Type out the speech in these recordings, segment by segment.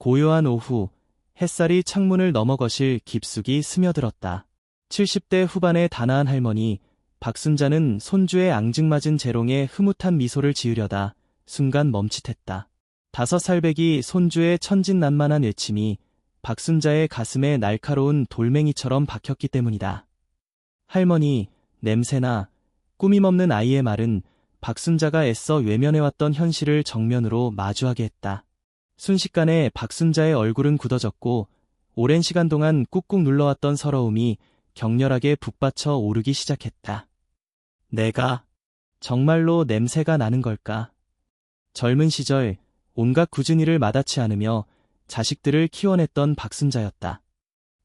고요한 오후, 햇살이 창문을 넘어 거실 깊숙이 스며들었다. 70대 후반의 단아한 할머니, 박순자는 손주의 앙증맞은 재롱에 흐뭇한 미소를 지으려다 순간 멈칫했다. 5살배기 손주의 천진난만한 외침이 박순자의 가슴에 날카로운 돌멩이처럼 박혔기 때문이다. 할머니, 냄새나, 꾸밈없는 아이의 말은 박순자가 애써 외면해왔던 현실을 정면으로 마주하게 했다. 순식간에 박순자의 얼굴은 굳어졌고 오랜 시간 동안 꾹꾹 눌러왔던 서러움이 격렬하게 북받쳐 오르기 시작했다. 내가 정말로 냄새가 나는 걸까? 젊은 시절 온갖 굳은 일을 마다치 않으며 자식들을 키워냈던 박순자였다.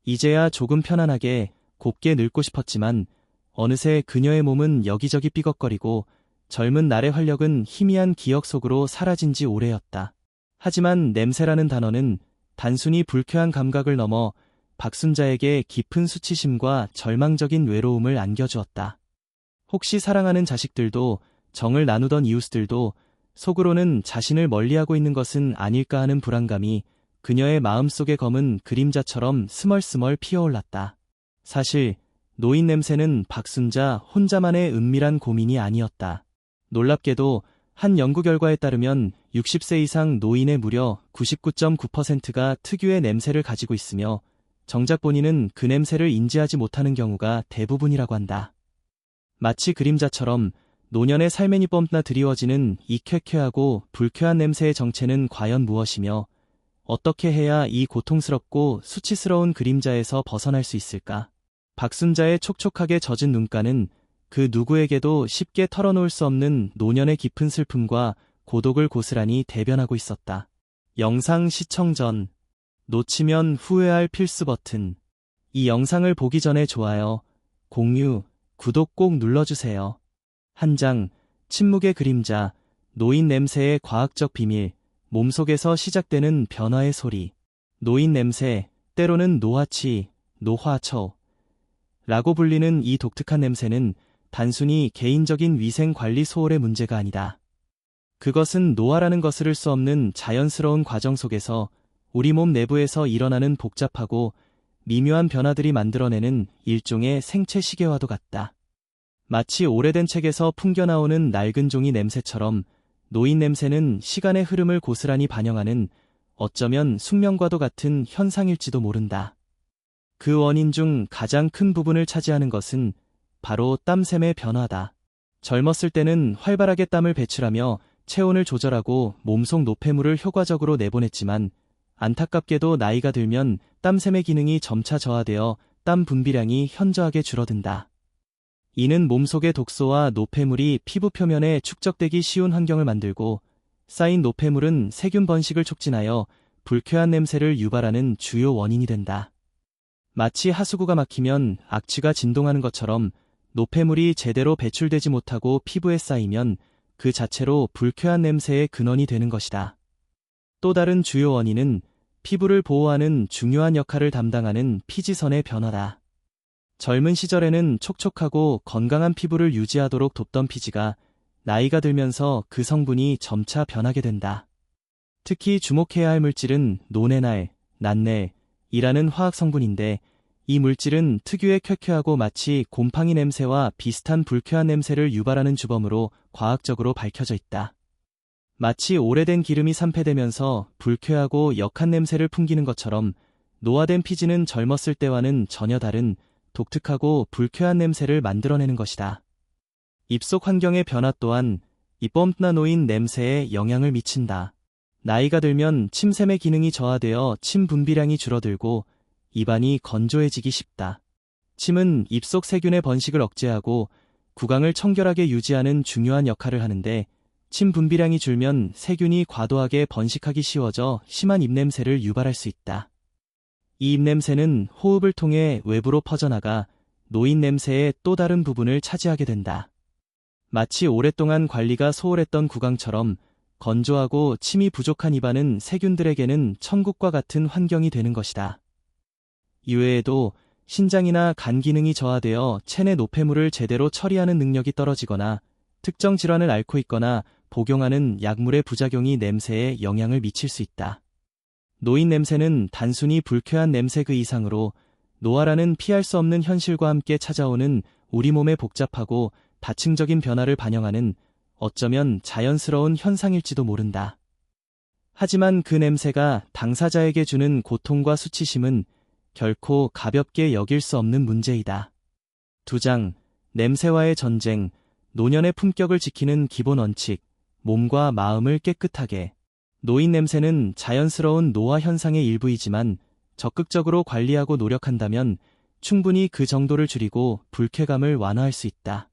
이제야 조금 편안하게 곱게 늙고 싶었지만 어느새 그녀의 몸은 여기저기 삐걱거리고 젊은 날의 활력은 희미한 기억 속으로 사라진 지 오래였다. 하지만 냄새라는 단어는 단순히 불쾌한 감각을 넘어 박순자에게 깊은 수치심과 절망적인 외로움을 안겨주었다. 혹시 사랑하는 자식들도 정을 나누던 이웃들도 속으로는 자신을 멀리하고 있는 것은 아닐까 하는 불안감이 그녀의 마음속에 검은 그림자처럼 스멀스멀 피어올랐다. 사실 노인 냄새는 박순자 혼자만의 은밀한 고민이 아니었다. 놀랍게도 한 연구 결과에 따르면 60세 이상 노인의 무려 99.9%가 특유의 냄새를 가지고 있으며 정작 본인은 그 냄새를 인지하지 못하는 경우가 대부분이라고 한다. 마치 그림자처럼 노년의 삶에 뻔나 드리워지는 이 쾌쾌하고 불쾌한 냄새의 정체는 과연 무엇이며 어떻게 해야 이 고통스럽고 수치스러운 그림자에서 벗어날 수 있을까? 박순자의 촉촉하게 젖은 눈가는 그 누구에게도 쉽게 털어놓을 수 없는 노년의 깊은 슬픔과 고독을 고스란히 대변하고 있었다. 영상 시청 전, 놓치면 후회할 필수 버튼. 이 영상을 보기 전에 좋아요, 공유, 구독 꼭 눌러주세요. 한 장, 침묵의 그림자, 노인 냄새의 과학적 비밀, 몸속에서 시작되는 변화의 소리. 노인 냄새, 때로는 노화치, 노화초 라고 불리는 이 독특한 냄새는 단순히 개인적인 위생 관리 소홀의 문제가 아니다. 그것은 노화라는 것을 을 수 없는 자연스러운 과정 속에서 우리 몸 내부에서 일어나는 복잡하고 미묘한 변화들이 만들어내는 일종의 생체 시계와도 같다. 마치 오래된 책에서 풍겨나오는 낡은 종이 냄새처럼 노인 냄새는 시간의 흐름을 고스란히 반영하는 어쩌면 숙명과도 같은 현상일지도 모른다. 그 원인 중 가장 큰 부분을 차지하는 것은 바로 땀샘의 변화다. 젊었을 때는 활발하게 땀을 배출하며 체온을 조절하고 몸속 노폐물을 효과적으로 내보냈지만 안타깝게도 나이가 들면 땀샘의 기능이 점차 저하되어 땀 분비량이 현저하게 줄어든다. 이는 몸속의 독소와 노폐물이 피부 표면에 축적되기 쉬운 환경을 만들고 쌓인 노폐물은 세균 번식을 촉진하여 불쾌한 냄새를 유발하는 주요 원인이 된다. 마치 하수구가 막히면 악취가 진동하는 것처럼 노폐물이 제대로 배출되지 못하고 피부에 쌓이면 그 자체로 불쾌한 냄새의 근원이 되는 것이다. 또 다른 주요 원인은 피부를 보호하는 중요한 역할을 담당하는 피지선의 변화다. 젊은 시절에는 촉촉하고 건강한 피부를 유지하도록 돕던 피지가 나이가 들면서 그 성분이 점차 변하게 된다. 특히 주목해야 할 물질은 노네날, 난넬이라는 화학 성분인데 이 물질은 특유의 쾌쾌하고 마치 곰팡이 냄새와 비슷한 불쾌한 냄새를 유발하는 주범으로 과학적으로 밝혀져 있다. 마치 오래된 기름이 산패되면서 불쾌하고 역한 냄새를 풍기는 것처럼 노화된 피지는 젊었을 때와는 전혀 다른 독특하고 불쾌한 냄새를 만들어내는 것이다. 입속 환경의 변화 또한 이 뻔나 노인 냄새에 영향을 미친다. 나이가 들면 침샘의 기능이 저하되어 침 분비량이 줄어들고 입안이 건조해지기 쉽다. 침은 입속 세균의 번식을 억제하고 구강을 청결하게 유지하는 중요한 역할을 하는데 침 분비량이 줄면 세균이 과도하게 번식하기 쉬워져 심한 입냄새를 유발할 수 있다. 이 입냄새는 호흡을 통해 외부로 퍼져나가 노인 냄새의 또 다른 부분을 차지하게 된다. 마치 오랫동안 관리가 소홀했던 구강처럼 건조하고 침이 부족한 입안은 세균들에게는 천국과 같은 환경이 되는 것이다. 이외에도 신장이나 간 기능이 저하되어 체내 노폐물을 제대로 처리하는 능력이 떨어지거나 특정 질환을 앓고 있거나 복용하는 약물의 부작용이 냄새에 영향을 미칠 수 있다. 노인 냄새는 단순히 불쾌한 냄새 그 이상으로 노화라는 피할 수 없는 현실과 함께 찾아오는 우리 몸의 복잡하고 다층적인 변화를 반영하는 어쩌면 자연스러운 현상일지도 모른다. 하지만 그 냄새가 당사자에게 주는 고통과 수치심은 결코 가볍게 여길 수 없는 문제이다. 2장, 냄새와의 전쟁, 노년의 품격을 지키는 기본 원칙, 몸과 마음을 깨끗하게. 노인 냄새는 자연스러운 노화 현상의 일부이지만 적극적으로 관리하고 노력한다면 충분히 그 정도를 줄이고 불쾌감을 완화할 수 있다.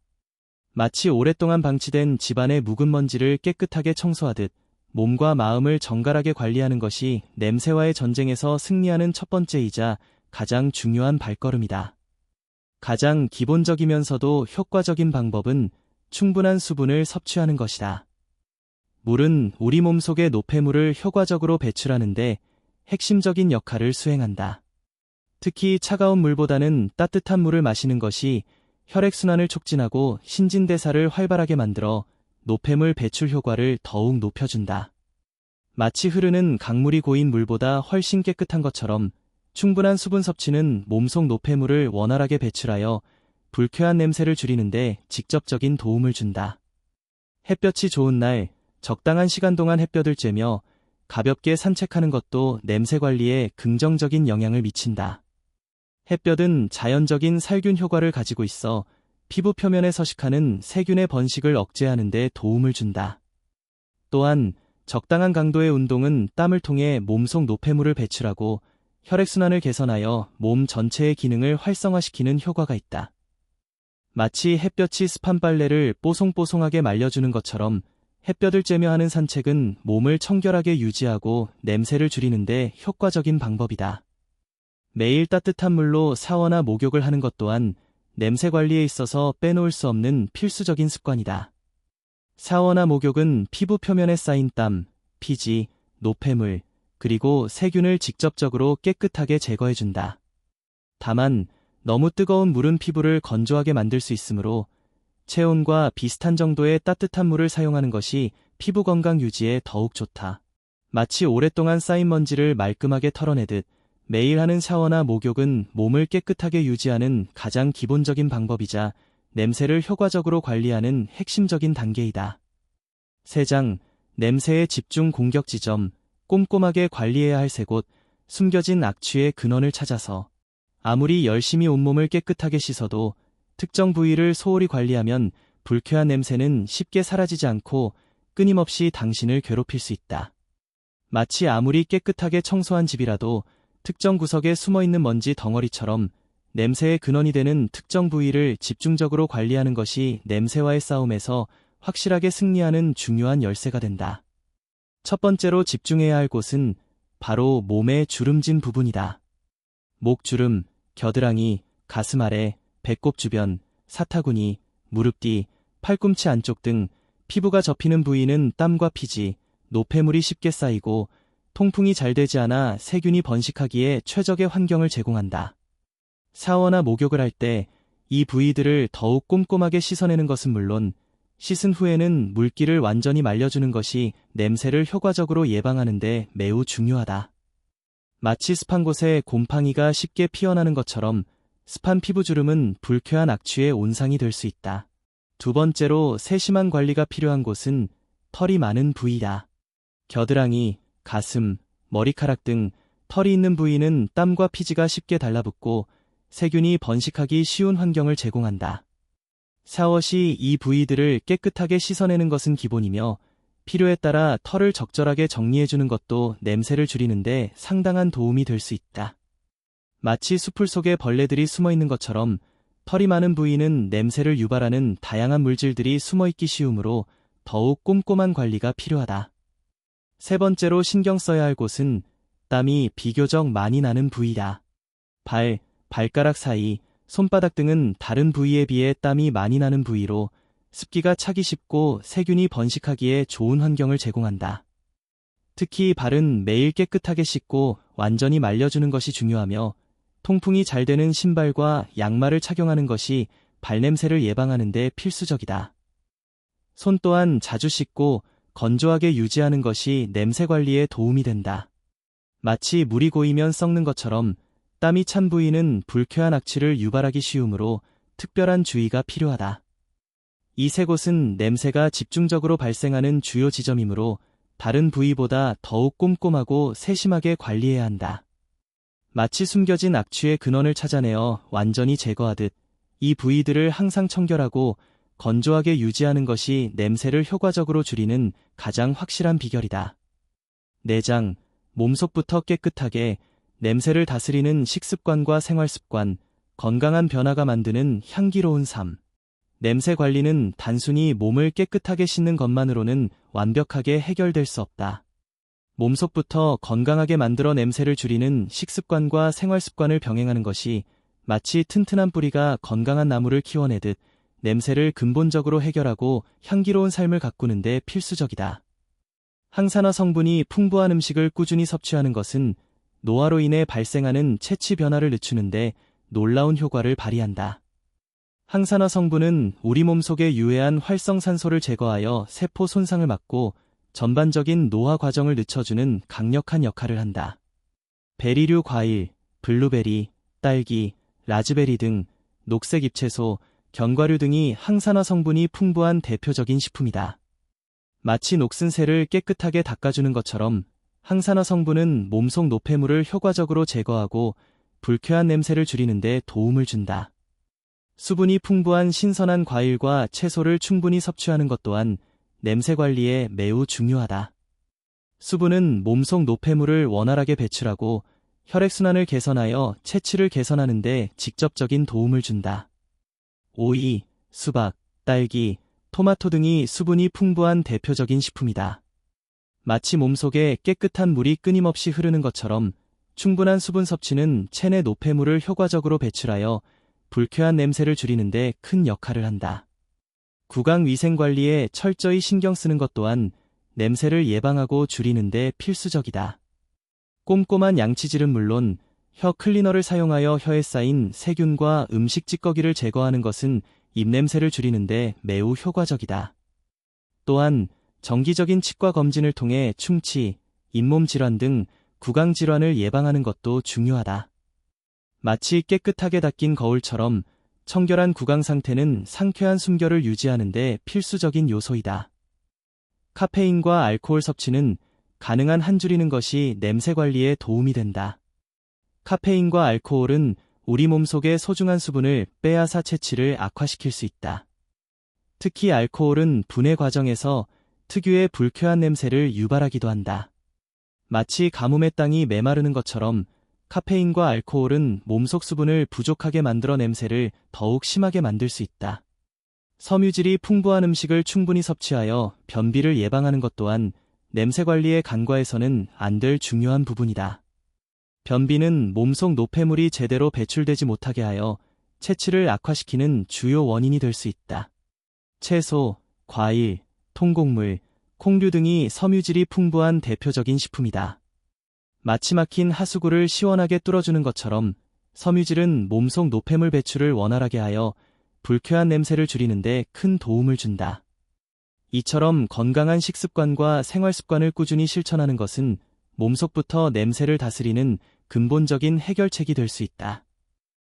마치 오랫동안 방치된 집안의 묵은 먼지를 깨끗하게 청소하듯 몸과 마음을 정갈하게 관리하는 것이 냄새와의 전쟁에서 승리하는 첫 번째이자 가장 중요한 발걸음이다. 가장 기본적이면서도 효과적인 방법은 충분한 수분을 섭취하는 것이다. 물은 우리 몸속의 노폐물을 효과적으로 배출하는데 핵심적인 역할을 수행한다. 특히 차가운 물보다는 따뜻한 물을 마시는 것이 혈액순환을 촉진하고 신진대사를 활발하게 만들어 노폐물 배출 효과를 더욱 높여준다. 마치 흐르는 강물이 고인 물보다 훨씬 깨끗한 것처럼 충분한 수분 섭취는 몸속 노폐물을 원활하게 배출하여 불쾌한 냄새를 줄이는데 직접적인 도움을 준다. 햇볕이 좋은 날, 적당한 시간 동안 햇볕을 쬐며 가볍게 산책하는 것도 냄새 관리에 긍정적인 영향을 미친다. 햇볕은 자연적인 살균 효과를 가지고 있어 피부 표면에 서식하는 세균의 번식을 억제하는 데 도움을 준다. 또한 적당한 강도의 운동은 땀을 통해 몸속 노폐물을 배출하고 혈액순환을 개선하여 몸 전체의 기능을 활성화시키는 효과가 있다. 마치 햇볕이 습한 빨래를 뽀송뽀송하게 말려주는 것처럼 햇볕을 쬐며 하는 산책은 몸을 청결하게 유지하고 냄새를 줄이는데 효과적인 방법이다. 매일 따뜻한 물로 샤워나 목욕을 하는 것 또한 냄새 관리에 있어서 빼놓을 수 없는 필수적인 습관이다. 샤워나 목욕은 피부 표면에 쌓인 땀, 피지, 노폐물, 그리고 세균을 직접적으로 깨끗하게 제거해준다. 다만 너무 뜨거운 물은 피부를 건조하게 만들 수 있으므로 체온과 비슷한 정도의 따뜻한 물을 사용하는 것이 피부 건강 유지에 더욱 좋다. 마치 오랫동안 쌓인 먼지를 말끔하게 털어내듯 매일 하는 샤워나 목욕은 몸을 깨끗하게 유지하는 가장 기본적인 방법이자 냄새를 효과적으로 관리하는 핵심적인 단계이다. 3장, 냄새의 집중 공격 지점, 꼼꼼하게 관리해야 할 3곳, 숨겨진 악취의 근원을 찾아서. 아무리 열심히 온몸을 깨끗하게 씻어도 특정 부위를 소홀히 관리하면 불쾌한 냄새는 쉽게 사라지지 않고 끊임없이 당신을 괴롭힐 수 있다. 마치 아무리 깨끗하게 청소한 집이라도 특정 구석에 숨어있는 먼지 덩어리처럼 냄새의 근원이 되는 특정 부위를 집중적으로 관리하는 것이 냄새와의 싸움에서 확실하게 승리하는 중요한 열쇠가 된다. 첫 번째로 집중해야 할 곳은 바로 몸의 주름진 부분이다. 목주름, 겨드랑이, 가슴 아래, 배꼽 주변, 사타구니, 무릎 뒤, 팔꿈치 안쪽 등 피부가 접히는 부위는 땀과 피지, 노폐물이 쉽게 쌓이고 통풍이 잘 되지 않아 세균이 번식하기에 최적의 환경을 제공한다. 샤워나 목욕을 할 때 이 부위들을 더욱 꼼꼼하게 씻어내는 것은 물론 씻은 후에는 물기를 완전히 말려주는 것이 냄새를 효과적으로 예방하는 데 매우 중요하다. 마치 습한 곳에 곰팡이가 쉽게 피어나는 것처럼 습한 피부주름은 불쾌한 악취의 온상이 될 수 있다. 2번째로 세심한 관리가 필요한 곳은 털이 많은 부위다. 겨드랑이, 가슴, 머리카락 등 털이 있는 부위는 땀과 피지가 쉽게 달라붙고 세균이 번식하기 쉬운 환경을 제공한다. 샤워 시 이 부위들을 깨끗하게 씻어내는 것은 기본이며 필요에 따라 털을 적절하게 정리해주는 것도 냄새를 줄이는데 상당한 도움이 될 수 있다. 마치 수풀 속에 벌레들이 숨어있는 것처럼 털이 많은 부위는 냄새를 유발하는 다양한 물질들이 숨어있기 쉬우므로 더욱 꼼꼼한 관리가 필요하다. 3번째로 신경 써야 할 곳은 땀이 비교적 많이 나는 부위다. 발, 발가락 사이, 손바닥 등은 다른 부위에 비해 땀이 많이 나는 부위로 습기가 차기 쉽고 세균이 번식하기에 좋은 환경을 제공한다. 특히 발은 매일 깨끗하게 씻고 완전히 말려주는 것이 중요하며 통풍이 잘 되는 신발과 양말을 착용하는 것이 발냄새를 예방하는 데 필수적이다. 손 또한 자주 씻고 건조하게 유지하는 것이 냄새 관리에 도움이 된다. 마치 물이 고이면 썩는 것처럼 땀이 찬 부위는 불쾌한 악취를 유발하기 쉬우므로 특별한 주의가 필요하다. 이 세 곳은 냄새가 집중적으로 발생하는 주요 지점이므로 다른 부위보다 더욱 꼼꼼하고 세심하게 관리해야 한다. 마치 숨겨진 악취의 근원을 찾아내어 완전히 제거하듯 이 부위들을 항상 청결하고 건조하게 유지하는 것이 냄새를 효과적으로 줄이는 가장 확실한 비결이다. 내장, 몸속부터 깨끗하게 냄새를 다스리는 식습관과 생활습관, 건강한 변화가 만드는 향기로운 삶. 냄새 관리는 단순히 몸을 깨끗하게 씻는 것만으로는 완벽하게 해결될 수 없다. 몸속부터 건강하게 만들어 냄새를 줄이는 식습관과 생활습관을 병행하는 것이 마치 튼튼한 뿌리가 건강한 나무를 키워내듯 냄새를 근본적으로 해결하고 향기로운 삶을 가꾸는 데 필수적이다. 항산화 성분이 풍부한 음식을 꾸준히 섭취하는 것은 노화로 인해 발생하는 체취 변화를 늦추는데 놀라운 효과를 발휘한다. 항산화 성분은 우리 몸속의 유해한 활성산소를 제거하여 세포 손상을 막고 전반적인 노화 과정을 늦춰주는 강력한 역할을 한다. 베리류 과일, 블루베리, 딸기, 라즈베리 등 녹색 잎채소, 견과류 등이 항산화 성분이 풍부한 대표적인 식품이다. 마치 녹슨 새를 깨끗하게 닦아주는 것처럼 항산화 성분은 몸속 노폐물을 효과적으로 제거하고 불쾌한 냄새를 줄이는 데 도움을 준다. 수분이 풍부한 신선한 과일과 채소를 충분히 섭취하는 것 또한 냄새 관리에 매우 중요하다. 수분은 몸속 노폐물을 원활하게 배출하고 혈액순환을 개선하여 체취를 개선하는 데 직접적인 도움을 준다. 오이, 수박, 딸기, 토마토 등이 수분이 풍부한 대표적인 식품이다. 마치 몸속에 깨끗한 물이 끊임없이 흐르는 것처럼 충분한 수분 섭취는 체내 노폐물을 효과적으로 배출하여 불쾌한 냄새를 줄이는 데 큰 역할을 한다. 구강 위생 관리에 철저히 신경 쓰는 것 또한 냄새를 예방하고 줄이는 데 필수적이다. 꼼꼼한 양치질은 물론 혀 클리너를 사용하여 혀에 쌓인 세균과 음식 찌꺼기를 제거하는 것은 입냄새를 줄이는 데 매우 효과적이다. 또한 정기적인 치과 검진을 통해 충치, 잇몸 질환 등 구강 질환을 예방하는 것도 중요하다. 마치 깨끗하게 닦인 거울처럼 청결한 구강 상태는 상쾌한 숨결을 유지하는 데 필수적인 요소이다. 카페인과 알코올 섭취는 가능한 한 줄이는 것이 냄새 관리에 도움이 된다. 카페인과 알코올은 우리 몸속의 소중한 수분을 빼앗아 체취를 악화시킬 수 있다. 특히 알코올은 분해 과정에서 특유의 불쾌한 냄새를 유발하기도 한다. 마치 가뭄의 땅이 메마르는 것처럼 카페인과 알코올은 몸속 수분을 부족하게 만들어 냄새를 더욱 심하게 만들 수 있다. 섬유질이 풍부한 음식을 충분히 섭취하여 변비를 예방하는 것 또한 냄새 관리의 간과해서는 안 될 중요한 부분이다. 변비는 몸속 노폐물이 제대로 배출되지 못하게 하여 체취를 악화시키는 주요 원인이 될 수 있다. 채소, 과일, 통곡물, 콩류 등이 섬유질이 풍부한 대표적인 식품이다. 마치 막힌 하수구를 시원하게 뚫어주는 것처럼 섬유질은 몸속 노폐물 배출을 원활하게 하여 불쾌한 냄새를 줄이는 데 큰 도움을 준다. 이처럼 건강한 식습관과 생활습관을 꾸준히 실천하는 것은 몸속부터 냄새를 다스리는 근본적인 해결책이 될 수 있다.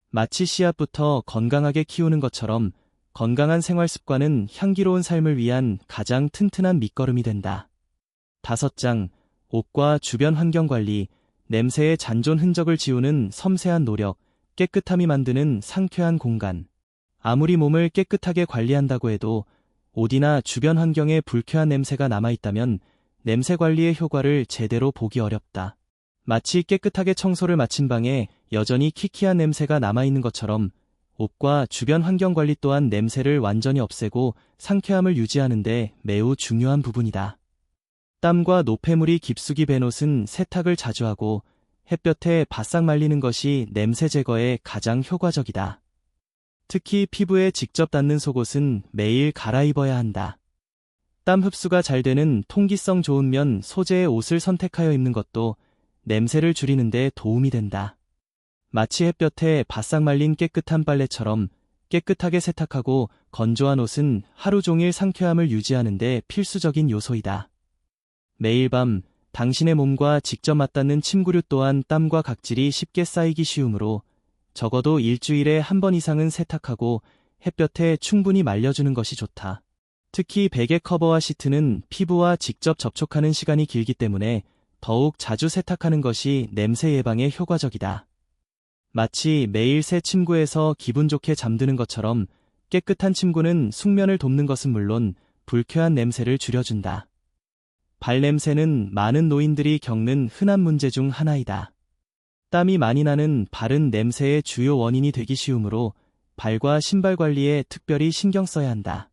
마치 씨앗부터 건강하게 키우는 것처럼 건강한 생활습관은 향기로운 삶을 위한 가장 튼튼한 밑거름이 된다. 5장, 옷과 주변 환경 관리, 냄새의 잔존 흔적을 지우는 섬세한 노력, 깨끗함이 만드는 상쾌한 공간. 아무리 몸을 깨끗하게 관리한다고 해도 옷이나 주변 환경에 불쾌한 냄새가 남아있다면 냄새 관리의 효과를 제대로 보기 어렵다. 마치 깨끗하게 청소를 마친 방에 여전히 키키한 냄새가 남아있는 것처럼 옷과 주변 환경 관리 또한 냄새를 완전히 없애고 상쾌함을 유지하는 데 매우 중요한 부분이다. 땀과 노폐물이 깊숙이 밴 옷은 세탁을 자주 하고 햇볕에 바싹 말리는 것이 냄새 제거에 가장 효과적이다. 특히 피부에 직접 닿는 속옷은 매일 갈아입어야 한다. 땀 흡수가 잘 되는 통기성 좋은 면 소재의 옷을 선택하여 입는 것도 냄새를 줄이는 데 도움이 된다. 마치 햇볕에 바싹 말린 깨끗한 빨래처럼 깨끗하게 세탁하고 건조한 옷은 하루 종일 상쾌함을 유지하는 데 필수적인 요소이다. 매일 밤 당신의 몸과 직접 맞닿는 침구류 또한 땀과 각질이 쉽게 쌓이기 쉬우므로 적어도 일주일에 한 번 이상은 세탁하고 햇볕에 충분히 말려주는 것이 좋다. 특히 베개 커버와 시트는 피부와 직접 접촉하는 시간이 길기 때문에 더욱 자주 세탁하는 것이 냄새 예방에 효과적이다. 마치 매일 새 침구에서 기분 좋게 잠드는 것처럼 깨끗한 침구는 숙면을 돕는 것은 물론 불쾌한 냄새를 줄여준다. 발냄새는 많은 노인들이 겪는 흔한 문제 중 하나이다. 땀이 많이 나는 발은 냄새의 주요 원인이 되기 쉬우므로 발과 신발 관리에 특별히 신경 써야 한다.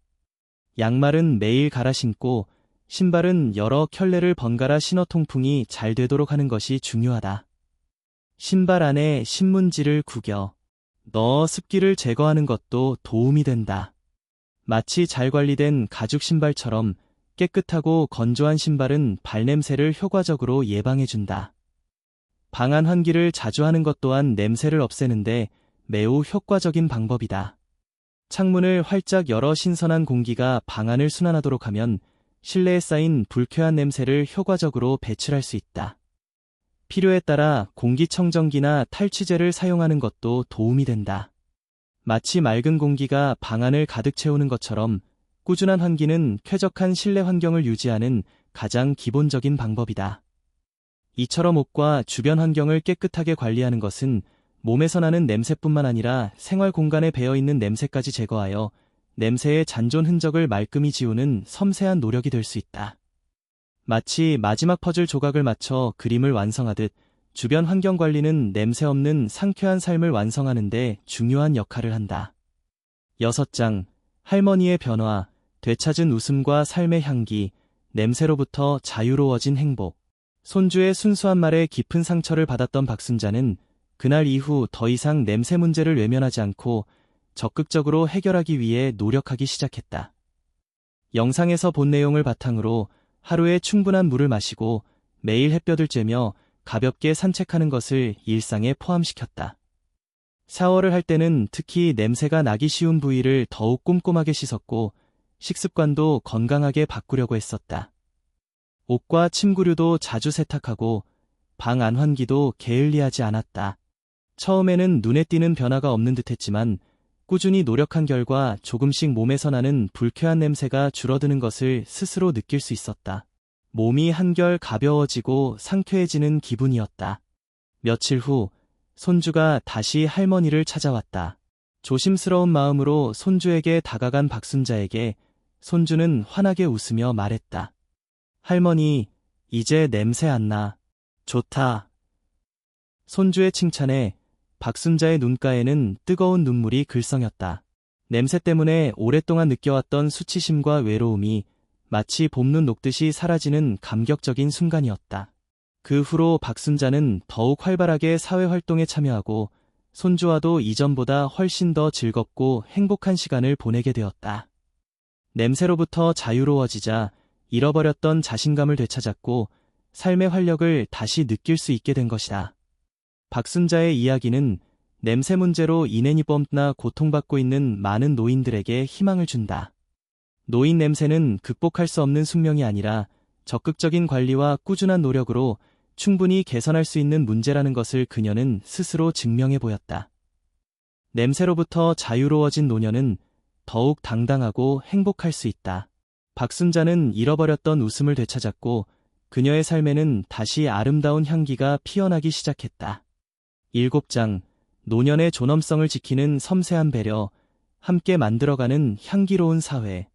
양말은 매일 갈아 신고 신발은 여러 켤레를 번갈아 신어 통풍이 잘 되도록 하는 것이 중요하다. 신발 안에 신문지를 구겨 넣어 습기를 제거하는 것도 도움이 된다. 마치 잘 관리된 가죽 신발처럼 깨끗하고 건조한 신발은 발냄새를 효과적으로 예방해준다. 방안 환기를 자주 하는 것 또한 냄새를 없애는데 매우 효과적인 방법이다. 창문을 활짝 열어 신선한 공기가 방안을 순환하도록 하면 실내에 쌓인 불쾌한 냄새를 효과적으로 배출할 수 있다. 필요에 따라 공기청정기나 탈취제를 사용하는 것도 도움이 된다. 마치 맑은 공기가 방안을 가득 채우는 것처럼 꾸준한 환기는 쾌적한 실내 환경을 유지하는 가장 기본적인 방법이다. 이처럼 옷과 주변 환경을 깨끗하게 관리하는 것은 몸에서 나는 냄새뿐만 아니라 생활 공간에 배어있는 냄새까지 제거하여 냄새의 잔존 흔적을 말끔히 지우는 섬세한 노력이 될 수 있다. 마치 마지막 퍼즐 조각을 맞춰 그림을 완성하듯 주변 환경 관리는 냄새 없는 상쾌한 삶을 완성하는 데 중요한 역할을 한다. 6장, 할머니의 변화, 되찾은 웃음과 삶의 향기, 냄새로부터 자유로워진 행복. 손주의 순수한 말에 깊은 상처를 받았던 박순자는 그날 이후 더 이상 냄새 문제를 외면하지 않고 적극적으로 해결하기 위해 노력하기 시작했다. 영상에서 본 내용을 바탕으로 하루에 충분한 물을 마시고 매일 햇볕을 쬐며 가볍게 산책하는 것을 일상에 포함시켰다. 샤워를 할 때는 특히 냄새가 나기 쉬운 부위를 더욱 꼼꼼하게 씻었고 식습관도 건강하게 바꾸려고 했었다. 옷과 침구류도 자주 세탁하고 방 안 환기도 게을리하지 않았다. 처음에는 눈에 띄는 변화가 없는 듯했지만 꾸준히 노력한 결과 조금씩 몸에서 나는 불쾌한 냄새가 줄어드는 것을 스스로 느낄 수 있었다. 몸이 한결 가벼워지고 상쾌해지는 기분이었다. 며칠 후 손주가 다시 할머니를 찾아왔다. 조심스러운 마음으로 손주에게 다가간 박순자에게 손주는 환하게 웃으며 말했다. 할머니, 이제 냄새 안 나. 좋다. 손주의 칭찬에 박순자의 눈가에는 뜨거운 눈물이 글썽였다. 냄새 때문에 오랫동안 느껴왔던 수치심과 외로움이 마치 봄눈 녹듯이 사라지는 감격적인 순간이었다. 그 후로 박순자는 더욱 활발하게 사회활동에 참여하고 손주와도 이전보다 훨씬 더 즐겁고 행복한 시간을 보내게 되었다. 냄새로부터 자유로워지자 잃어버렸던 자신감을 되찾았고 삶의 활력을 다시 느낄 수 있게 된 것이다. 박순자의 이야기는 냄새 문제로 인앤이 뻔나 고통받고 있는 많은 노인들에게 희망을 준다. 노인 냄새는 극복할 수 없는 숙명이 아니라 적극적인 관리와 꾸준한 노력으로 충분히 개선할 수 있는 문제라는 것을 그녀는 스스로 증명해 보였다. 냄새로부터 자유로워진 노년은 더욱 당당하고 행복할 수 있다. 박순자는 잃어버렸던 웃음을 되찾았고 그녀의 삶에는 다시 아름다운 향기가 피어나기 시작했다. 7장, 노년의 존엄성을 지키는 섬세한 배려, 함께 만들어가는 향기로운 사회.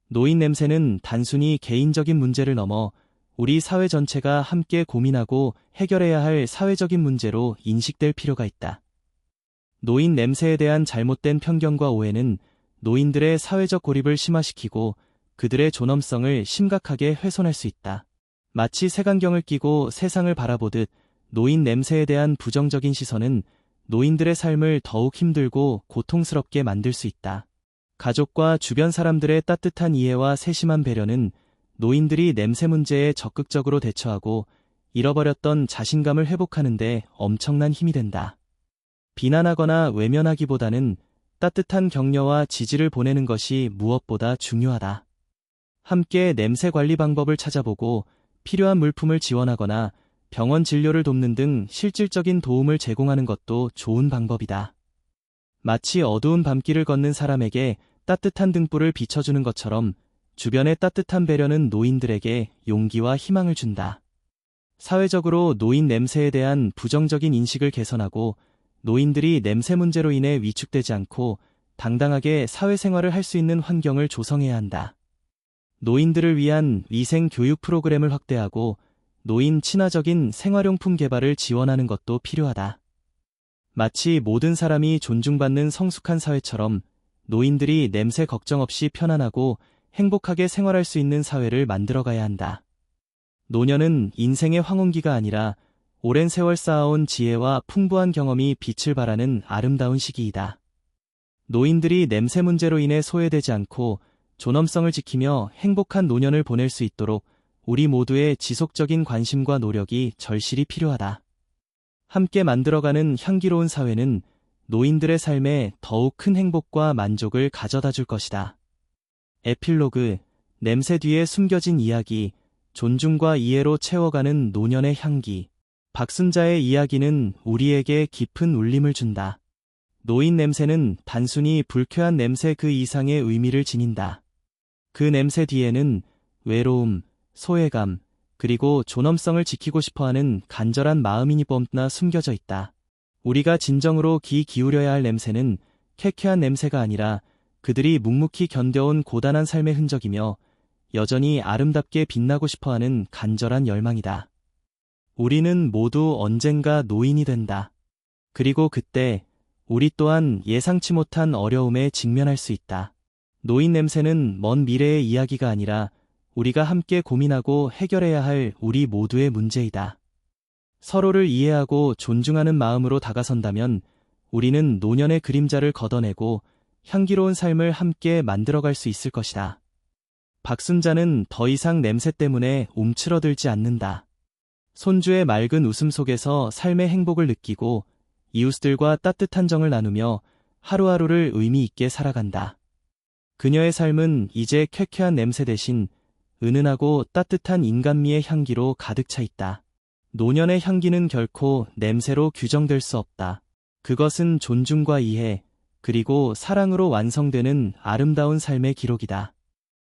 노인 냄새는 단순히 개인적인 문제를 넘어 우리 사회 전체가 함께 고민하고 해결해야 할 사회적인 문제로 인식될 필요가 있다. 노인 냄새에 대한 잘못된 편견과 오해는 노인들의 사회적 고립을 심화시키고 그들의 존엄성을 심각하게 훼손할 수 있다. 마치 색안경을 끼고 세상을 바라보듯 노인 냄새에 대한 부정적인 시선은 노인들의 삶을 더욱 힘들고 고통스럽게 만들 수 있다. 가족과 주변 사람들의 따뜻한 이해와 세심한 배려는 노인들이 냄새 문제에 적극적으로 대처하고 잃어버렸던 자신감을 회복하는 데 엄청난 힘이 된다. 비난하거나 외면하기보다는 따뜻한 격려와 지지를 보내는 것이 무엇보다 중요하다. 함께 냄새 관리 방법을 찾아보고 필요한 물품을 지원하거나 병원 진료를 돕는 등 실질적인 도움을 제공하는 것도 좋은 방법이다. 마치 어두운 밤길을 걷는 사람에게 따뜻한 등불을 비춰주는 것처럼 주변의 따뜻한 배려는 노인들에게 용기와 희망을 준다. 사회적으로 노인 냄새에 대한 부정적인 인식을 개선하고 노인들이 냄새 문제로 인해 위축되지 않고 당당하게 사회생활을 할 수 있는 환경을 조성해야 한다. 노인들을 위한 위생 교육 프로그램을 확대하고 노인 친화적인 생활용품 개발을 지원하는 것도 필요하다. 마치 모든 사람이 존중받는 성숙한 사회처럼 노인들이 냄새 걱정 없이 편안하고 행복하게 생활할 수 있는 사회를 만들어가야 한다. 노년은 인생의 황혼기가 아니라 오랜 세월 쌓아온 지혜와 풍부한 경험이 빛을 발하는 아름다운 시기이다. 노인들이 냄새 문제로 인해 소외되지 않고 존엄성을 지키며 행복한 노년을 보낼 수 있도록 우리 모두의 지속적인 관심과 노력이 절실히 필요하다. 함께 만들어가는 향기로운 사회는 노인들의 삶에 더욱 큰 행복과 만족을 가져다 줄 것이다. 에필로그, 냄새 뒤에 숨겨진 이야기, 존중과 이해로 채워가는 노년의 향기. 박순자의 이야기는 우리에게 깊은 울림을 준다. 노인 냄새는 단순히 불쾌한 냄새 그 이상의 의미를 지닌다. 그 냄새 뒤에는 외로움, 소외감, 그리고 존엄성을 지키고 싶어하는 간절한 마음이 뻔나 숨겨져 있다. 우리가 진정으로 귀 기울여야 할 냄새는 쾌쾌한 냄새가 아니라 그들이 묵묵히 견뎌온 고단한 삶의 흔적이며 여전히 아름답게 빛나고 싶어하는 간절한 열망이다. 우리는 모두 언젠가 노인이 된다. 그리고 그때 우리 또한 예상치 못한 어려움에 직면할 수 있다. 노인 냄새는 먼 미래의 이야기가 아니라 우리가 함께 고민하고 해결해야 할 우리 모두의 문제이다. 서로를 이해하고 존중하는 마음으로 다가선다면 우리는 노년의 그림자를 걷어내고 향기로운 삶을 함께 만들어갈 수 있을 것이다. 박순자는 더 이상 냄새 때문에 움츠러들지 않는다. 손주의 맑은 웃음 속에서 삶의 행복을 느끼고 이웃들과 따뜻한 정을 나누며 하루하루를 의미 있게 살아간다. 그녀의 삶은 이제 쾌쾌한 냄새 대신 은은하고 따뜻한 인간미의 향기로 가득 차 있다. 노년의 향기는 결코 냄새로 규정될 수 없다. 그것은 존중과 이해, 그리고 사랑으로 완성되는 아름다운 삶의 기록이다.